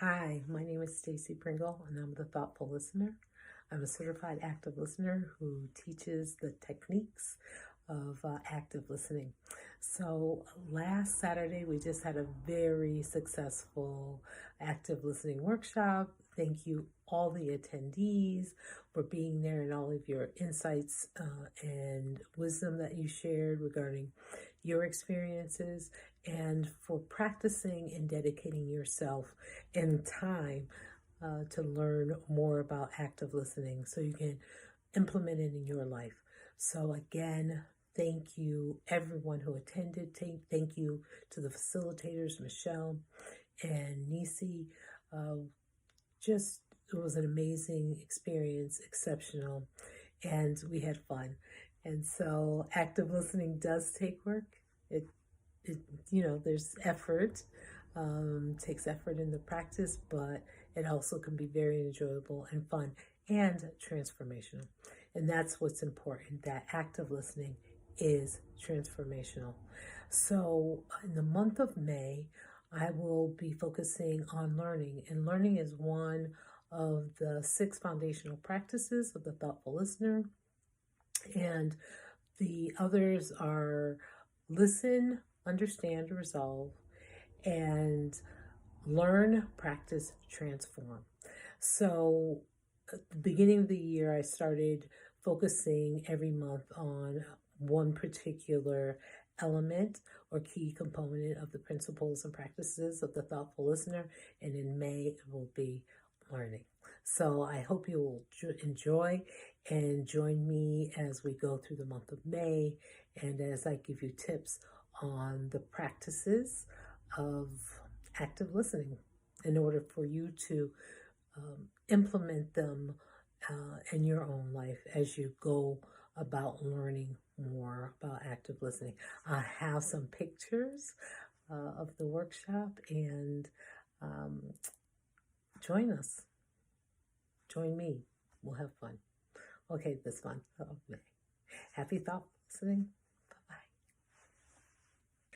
Hi, my name is Stacy Pringle, and I'm the Thoughtful Listener. I'm a certified active listener who teaches the techniques of active listening. So, last Saturday, we just had a very successful active listening workshop. Thank you, all the attendees, for being there and all of your insights and wisdom that you shared regarding your experiences and for practicing and dedicating yourself and time to learn more about active listening so you can implement it in your life. So, again, thank you, everyone who attended. Thank you to the facilitators, Michelle and Nisi. Uh, just, it was an amazing experience, exceptional, and we had fun. And so, active listening does take work. It it, there's effort, takes effort in the practice, but it also can be very enjoyable and fun and transformational. And that's what's important, that active listening is transformational. So in the month of May, I will be focusing on learning, and learning is one of the 6 foundational practices of the thoughtful listener. And the others are listen, understand, resolve, and learn, practice, transform. So at the beginning of the year, I started focusing every month on one particular element or key component of the principles and practices of the thoughtful listener. And in May, it will be learning. So I hope you will enjoy and join me as we go through the month of May and as I give you tips on the practices of active listening in order for you to implement them in your own life as you go about learning more about active listening. I have some pictures of the workshop, and join us. Join me. We'll have fun. Okay, this month of May. Happy thought listening.